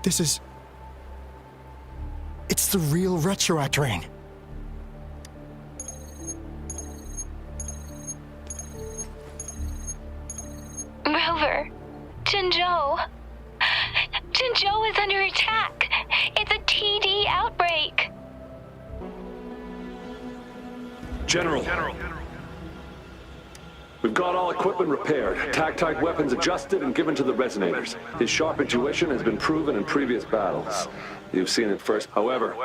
This is... It's the real Retroact Rain. Rover, Jinzhou. Jinzhou is under attack. It's a TD outbreak. General. We've got all equipment repaired, TAC-type weapons adjusted and given to the resonators. His sharp intuition has been proven in previous battles. You've seen it first. However,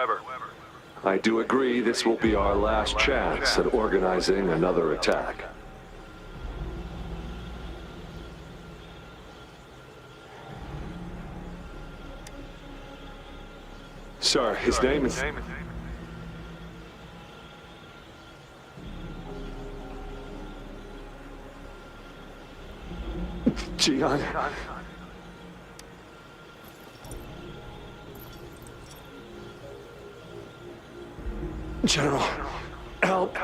I do agree this will be our last chance at organizing another attack. Sir, his name is... Jian. General, help.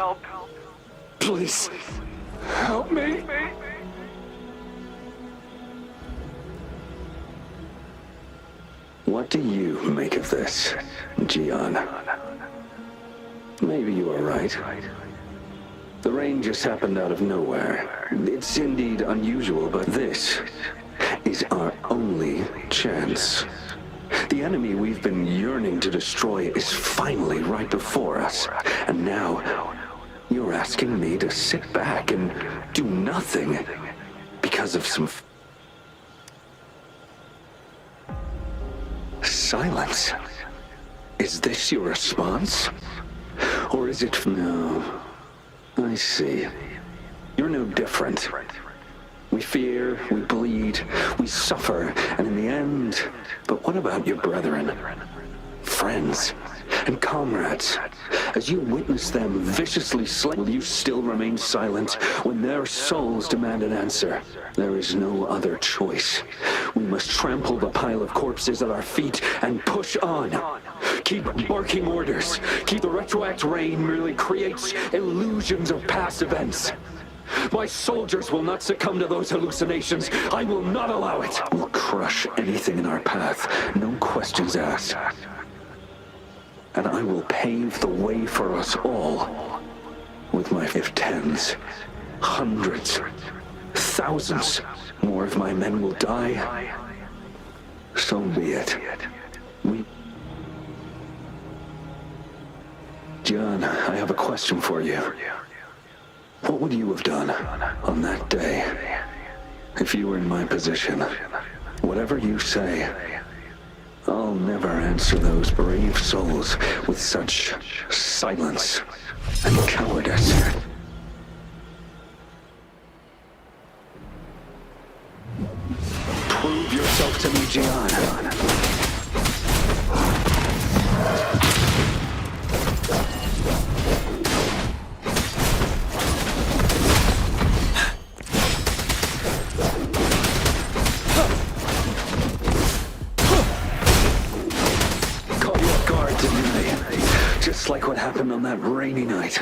Please, help me. What do you make of this, Jian? Maybe you are right. The rain just happened out of nowhere. It's indeed unusual, but this is our only chance. The enemy we've been yearning to destroy is finally right before us. And now, you're asking me to sit back and do nothing because of some... silence. Is this your response? Or is it... No. I see. You're no different. We fear, we bleed, we suffer, and in the end... But what about your brethren, friends, and comrades? As you witness them viciously slain, will you still remain silent when their souls demand an answer? There is no other choice. We must trample the pile of corpses at our feet and push on. Keep barking orders. Keep the Retroact Rain merely creates illusions of past events. My soldiers will not succumb to those hallucinations. I will not allow it. We'll crush anything in our path, no questions asked. And I will pave the way for us all with my... If tens, hundreds, thousands more of my men will die, so be it. Jian, I have a question for you. What would you have done on that day if you were in my position? Whatever you say, I'll never answer those brave souls with such silence and cowardice. Prove yourself to me, Jian. Just like what happened on that rainy night.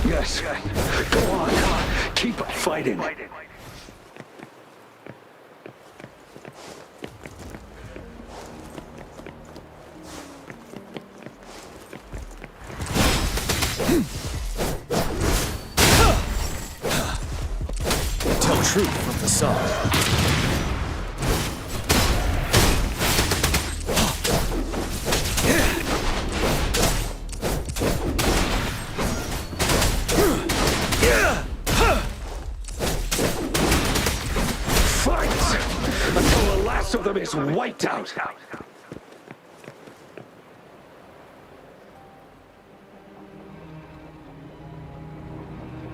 Yes, go on. Keep fighting. Truth from the sun. Fight until the last of them is wiped out.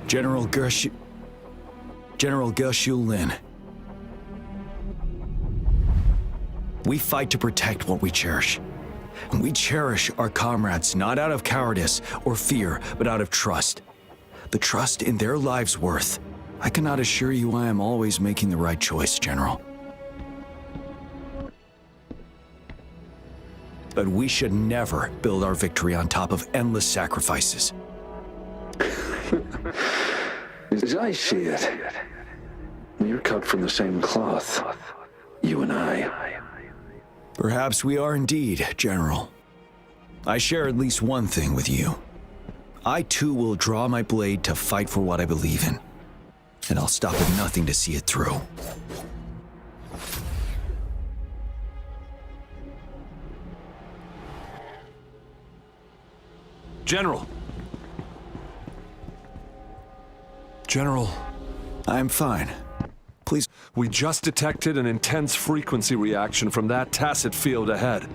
General Geshu Lin. We fight to protect what we cherish. And we cherish our comrades not out of cowardice or fear, but out of trust. The trust in their lives' worth. I cannot assure you I am always making the right choice, General. But we should never build our victory on top of endless sacrifices. As I see it, you're cut from the same cloth, you and I. Perhaps we are indeed, General. I share at least one thing with you. I too will draw my blade to fight for what I believe in, and I'll stop at nothing to see it through. General! General, I'm fine. Please. we just detected an intense frequency reaction from that tacit field ahead.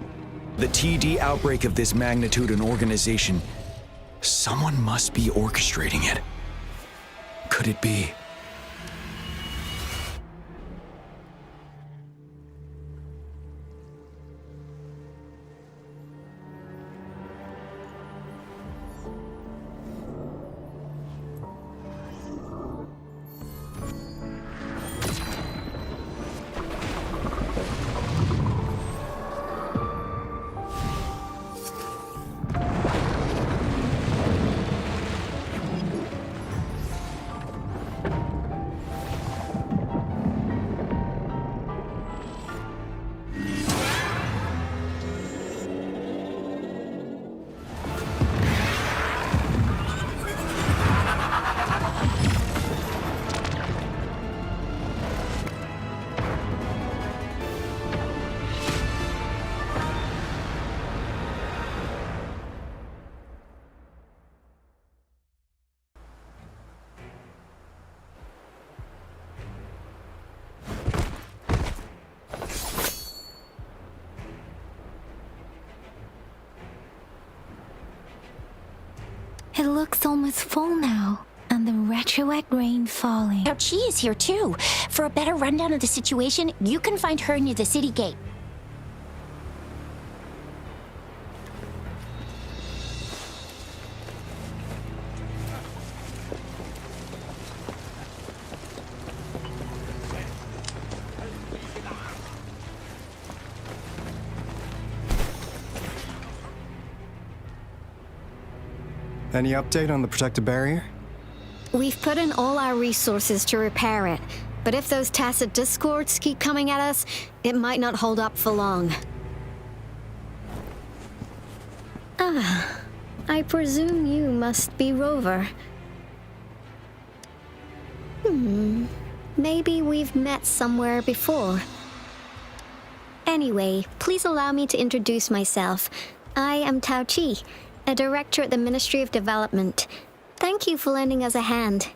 The TD outbreak of this magnitude and organization, someone must be orchestrating it. Could it be? It looks almost full now, and the retroact rain falling. Now, Chi is here too. For a better rundown of the situation, you can find her near the city gate. Any update on the protective barrier? We've put in all our resources to repair it, but if those tacit discords keep coming at us, it might not hold up for long. I presume you must be Rover. Maybe we've met somewhere before. Anyway, please allow me to introduce myself. I am Tao Chi, a director at the Ministry of Development. Thank you for lending us a hand.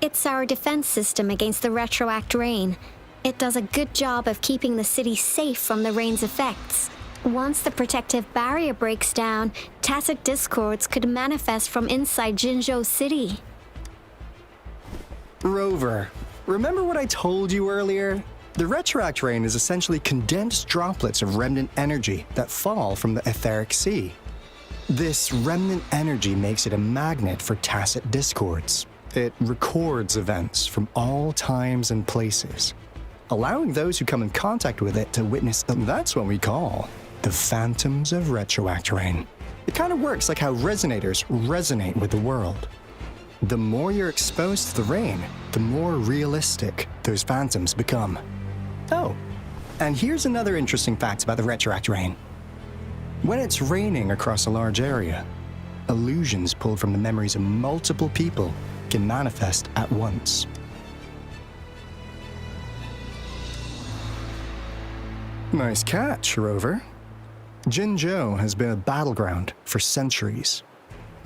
It's our defense system against the retroact rain. It does a good job of keeping the city safe from the rain's effects. Once the protective barrier breaks down, tacit discords could manifest from inside Jinzhou City. Rover, remember what I told you earlier? The retroact rain is essentially condensed droplets of remnant energy that fall from the etheric sea. This remnant energy makes it a magnet for tacit discords. It records events from all times and places, allowing those who come in contact with it to witness them. That's what we call the phantoms of retroact rain. It kind of works like how resonators resonate with the world. The more you're exposed to the rain, the more realistic those phantoms become. Oh, and here's another interesting fact about the retroact rain. When it's raining across a large area, illusions pulled from the memories of multiple people can manifest at once. Nice catch, Rover. Jinzhou has been a battleground for centuries.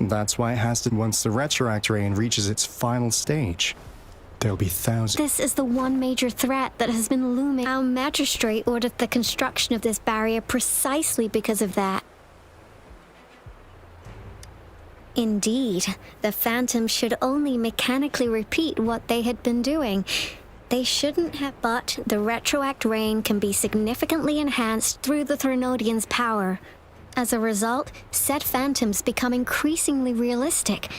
That's why it has to, once the retroact rain reaches its final stage, there'll be thousands. This is the one major threat that has been looming. Our magistrate ordered the construction of this barrier precisely because of that. Indeed, the phantoms should only mechanically repeat what they had been doing. They shouldn't have, but the retroact rain can be significantly enhanced through the Threnodian's power. As a result, said phantoms become increasingly realistic.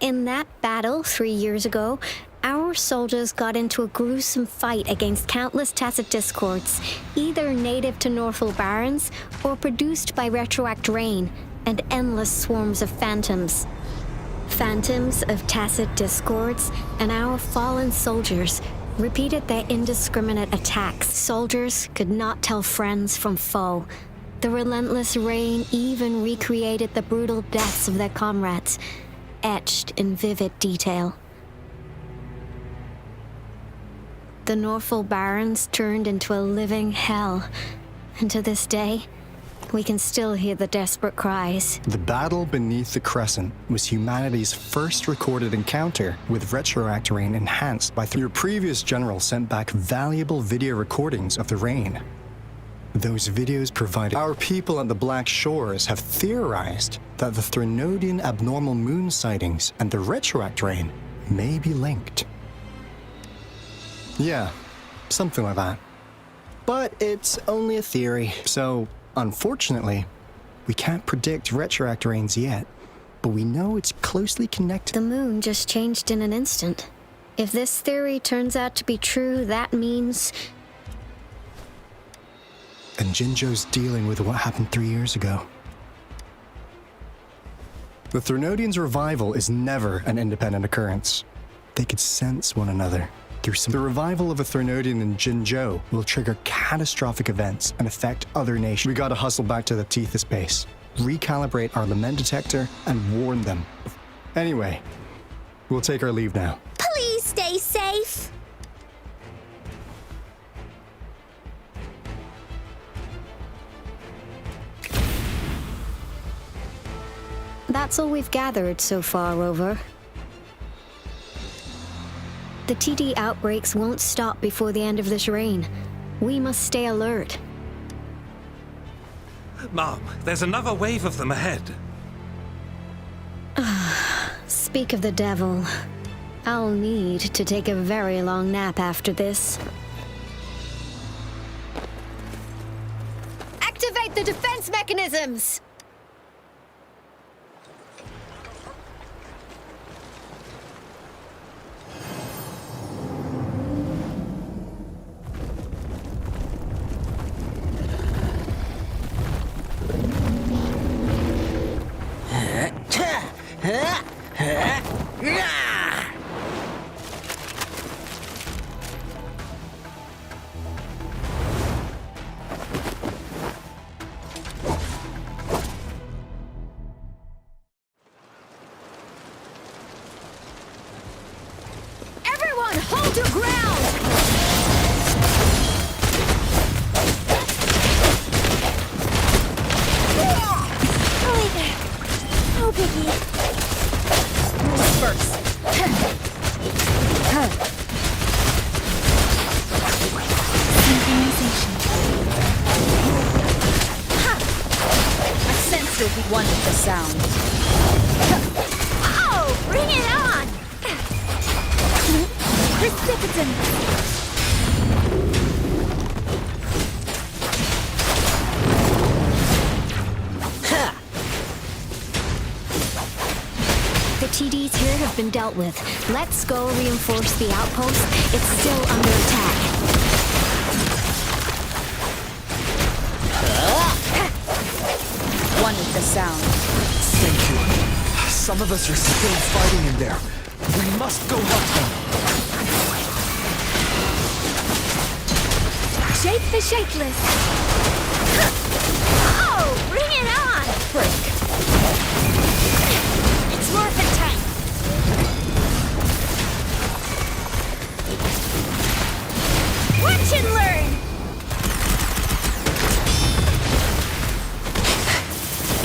In that battle 3 years ago, our soldiers got into a gruesome fight against countless tacit discords, either native to Northal Barrens or produced by retroact rain. and endless swarms of phantoms. Phantoms of tacit discords, and our fallen soldiers repeated their indiscriminate attacks. Soldiers could not tell friends from foe. The relentless rain even recreated the brutal deaths of their comrades, etched in vivid detail. The Norfolk Barrens turned into a living hell, and to this day, we can still hear the desperate cries. The battle beneath the Crescent was humanity's first recorded encounter with retroact rain enhanced by your previous general sent back valuable video recordings of the rain. Those videos provided our people at the Black Shores have theorized that the Threnodian abnormal moon sightings and the retroact rain may be linked. Yeah, something like that. But it's only a theory, so unfortunately, we can't predict retroact rains yet, but we know it's closely connected. The moon just changed in an instant. If this theory turns out to be true, that means... And Jinzhou's dealing with what happened 3 years ago. The Threnodians' revival is never an independent occurrence. They could sense one another. The revival of a Threnodian in Jinzhou will trigger catastrophic events and affect other nations. We gotta hustle back to the Tethys base, recalibrate our lament detector, and warn them. Anyway, we'll take our leave now. Please stay safe. That's all we've gathered so far, Rover. The TD outbreaks won't stop before the end of this reign. We must stay alert. Mom, there's another wave of them ahead. Speak of the devil. I'll need to take a very long nap after this. Activate the defense mechanisms! Everyone, hold your ground! Oh, there. No biggie. First. Synchronization. I sensed it would be one with the sound. Oh, bring it on! Precipitant! The TDs here have been dealt with. Let's go reinforce the outpost. It's still under attack. One with the sound. Thank you. Some of us are still fighting in there. We must go help them. Shake the shakeless. Oh, bring it on! Break. It's morphin' time! Watch and learn!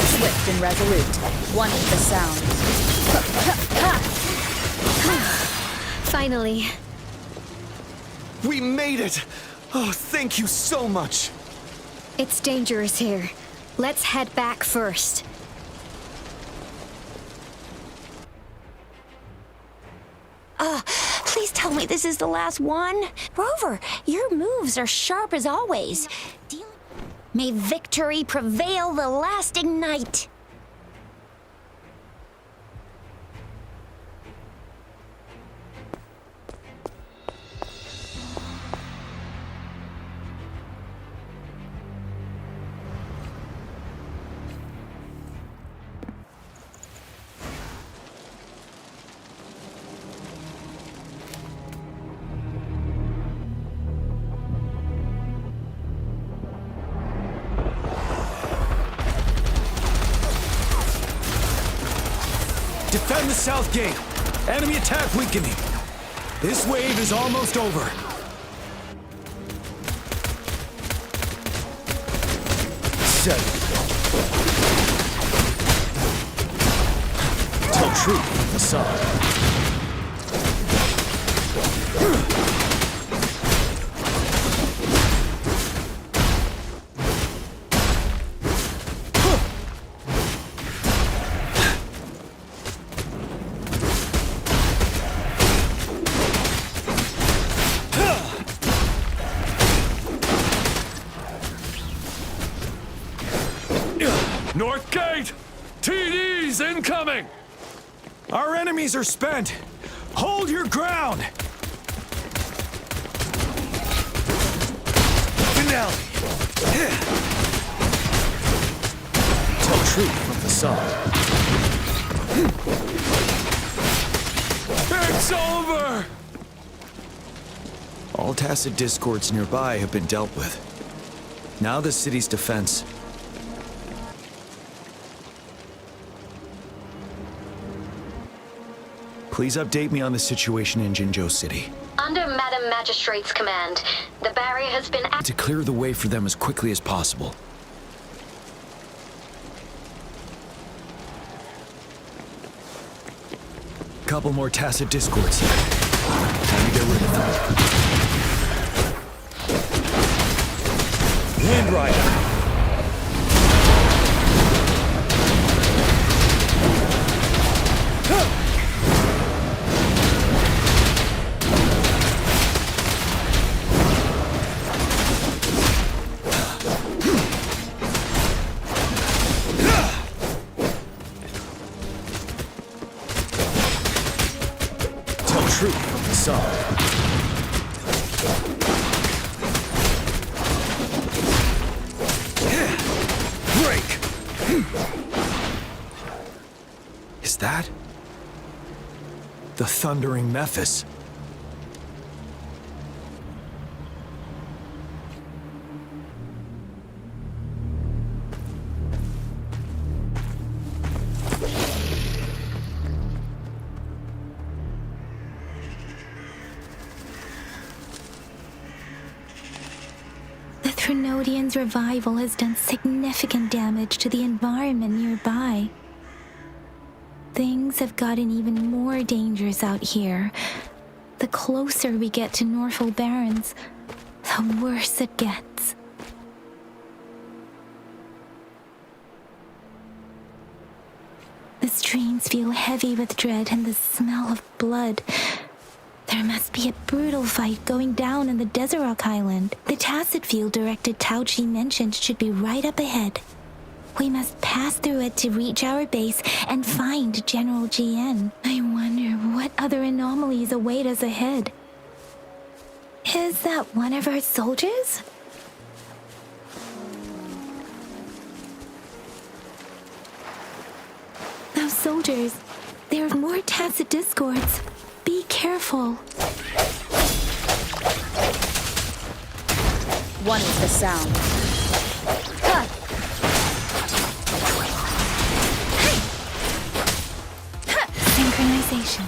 Swift and resolute. One with the sound. Finally. We made it! Oh, thank you so much! It's dangerous here. Let's head back first. Please tell me this is the last one. Rover, your moves are sharp as always. May victory prevail the lasting night. Defend the south gate. Enemy attack weakening. This wave is almost over. Set. Tell truth from the side. North Gate! TDs incoming! Our enemies are spent. Hold your ground. Finale. Tell truth from the side. It's over! All tacit discords nearby have been dealt with. Now the city's defense. Please update me on the situation in Jinzhou City. Under Madam Magistrate's command, the barrier has been To clear the way for them as quickly as possible. Couple more tacit discords here. Time to get rid of them. Wind Rider! Truth from the side. Break! Is that the thundering Mephis? Trinodian's revival has done significant damage to the environment nearby. Things have gotten even more dangerous out here. The closer we get to Norfolk Barrens, the worse it gets. The streams feel heavy with dread and the smell of blood. There must be a brutal fight going down in the Desert Island. The tacit field directed Tauchi mentioned should be right up ahead. We must pass through it to reach our base and find General GN. I wonder what other anomalies await us ahead. Is that one of our soldiers? Those soldiers, there are more tacit discords. Be careful. One is the sound. Ha! Synchronization.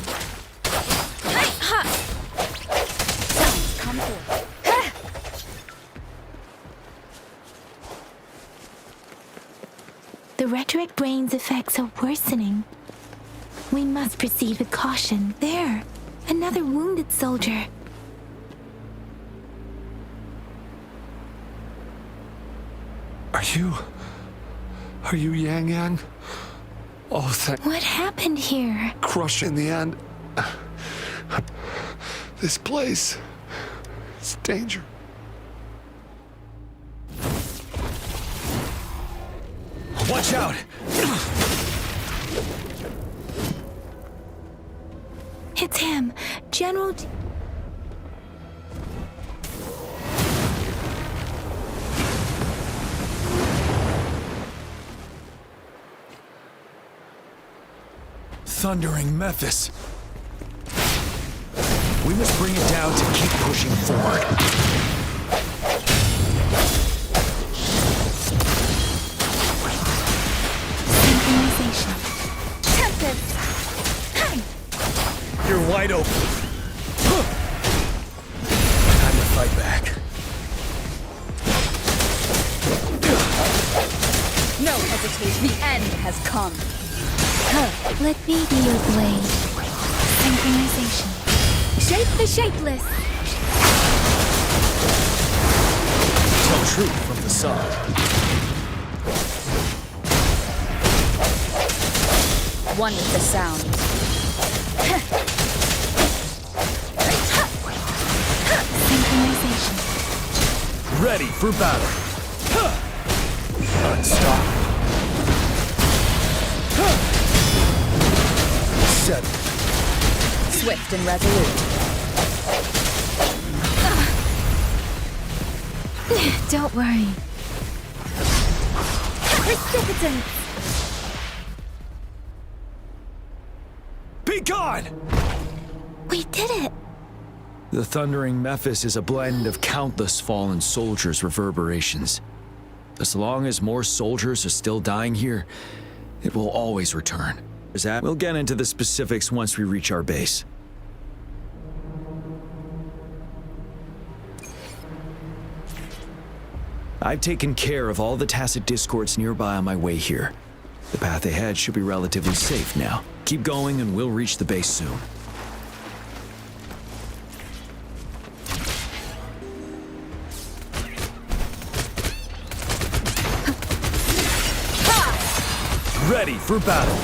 Ha! Sounds come through. The rhetoric brain's effects are worsening. We must proceed with caution. There, another wounded soldier. Are you Yang Yang? Oh, thank... What happened here? Crush in the end. This place... it's danger. Watch out! It's him, General... Thundering Mephis. We must bring it down to keep pushing forward. Synchronization. Tempest! wide open. Time to fight back. No hesitation. The end has come. Let me be your blade. Synchronization. Shape the shapeless. Tell truth from the side. One with the sound. Synchronization. Ready for battle. Unstoppable. 7. Swift and resolute. Don't worry. Precipitant. Be gone! We did it! The thundering Memphis is a blend of countless fallen soldiers' reverberations. As long as more soldiers are still dying here, it will always return. We'll get into the specifics once we reach our base. I've taken care of all the tacit discords nearby on my way here. The path ahead should be relatively safe now. Keep going and we'll reach the base soon. Ready for battle.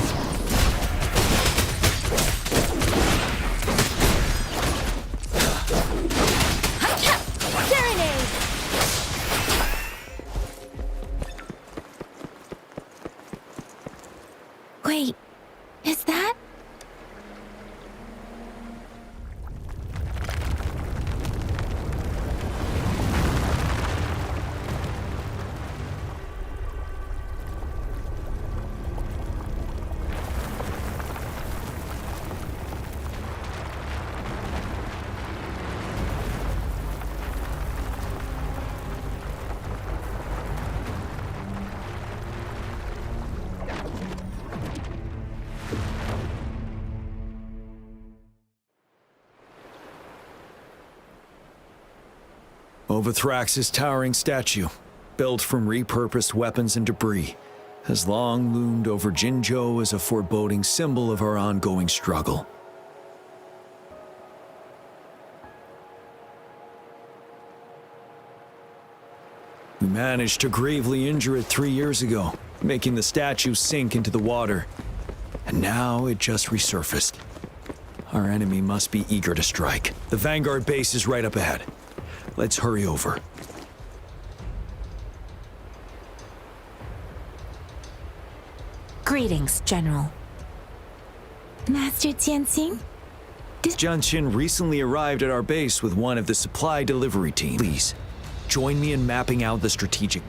Wait, is that? Overthrax's towering statue, built from repurposed weapons and debris, has long loomed over Jinzhou as a foreboding symbol of our ongoing struggle. We managed to gravely injure it 3 years ago, making the statue sink into the water. And now it just resurfaced. Our enemy must be eager to strike. The Vanguard base is right up ahead. Let's hurry over. Greetings, General. Master Jianxing? Genshin recently arrived at our base with one of the supply delivery teams. Please, join me in mapping out the strategic.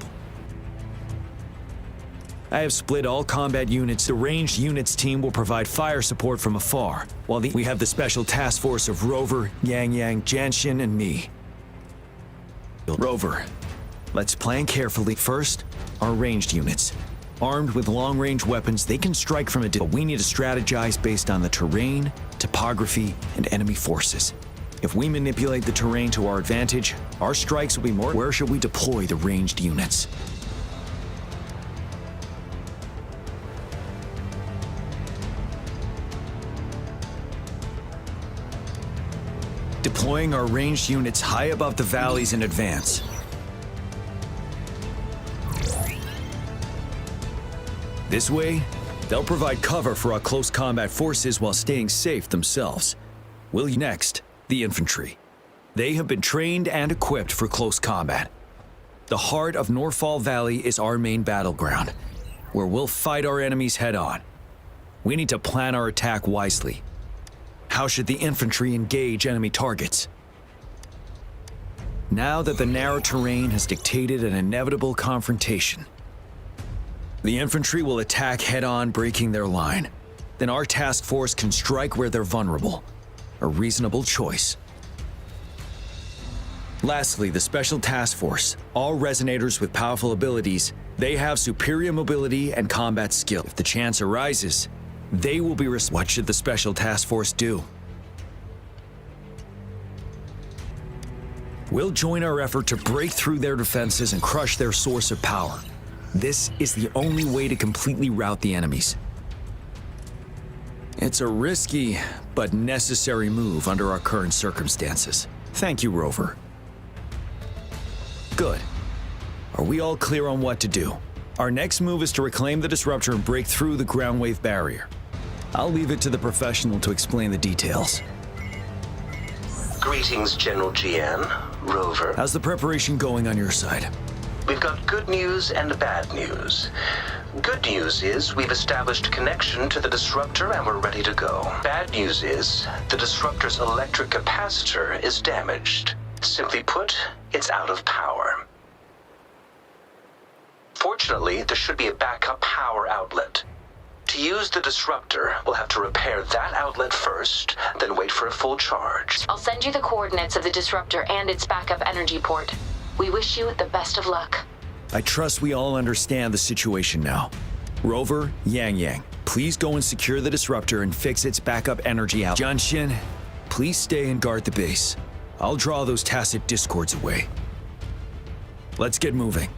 I have split all combat units. The ranged units team will provide fire support from afar, while we have the special task force of Rover, Yang, Genshin, and me. Rover, let's plan carefully. First, our ranged units. Armed with long-range weapons, they can strike from a distance. But we need to strategize based on the terrain, topography, and enemy forces. If we manipulate the terrain to our advantage, our strikes will be more. Where should we deploy the ranged units? Deploying our ranged units high above the valleys in advance. This way, they'll provide cover for our close combat forces while staying safe themselves. Next, the infantry. They have been trained and equipped for close combat. The heart of Norfall Valley is our main battleground, where we'll fight our enemies head-on. We need to plan our attack wisely. How should the infantry engage enemy targets? Now that the narrow terrain has dictated an inevitable confrontation, the infantry will attack head-on, breaking their line. Then our task force can strike where they're vulnerable. A reasonable choice. Lastly, the Special Task Force. All resonators with powerful abilities, they have superior mobility and combat skill. If the chance arises, they will be What should the Special Task Force do? We'll join our effort to break through their defenses and crush their source of power. This is the only way to completely rout the enemies. It's a risky but necessary move under our current circumstances. Thank you, Rover. Good. Are we all clear on what to do? Our next move is to reclaim the disruptor and break through the ground wave barrier. I'll leave it to the professional to explain the details. Greetings, General GN. Rover. How's the preparation going on your side? We've got good news and bad news. Good news is we've established a connection to the disruptor and we're ready to go. Bad news is the disruptor's electric capacitor is damaged. Simply put, it's out of power. Fortunately, there should be a backup power outlet. To use the disruptor, we'll have to repair that outlet first, then wait for a full charge. I'll send you the coordinates of the disruptor and its backup energy port. We wish you the best of luck. I trust we all understand the situation now. Rover, Yang, please go and secure the disruptor and fix its backup energy out. Genshin, please stay and guard the base. I'll draw those tacit discords away. Let's get moving.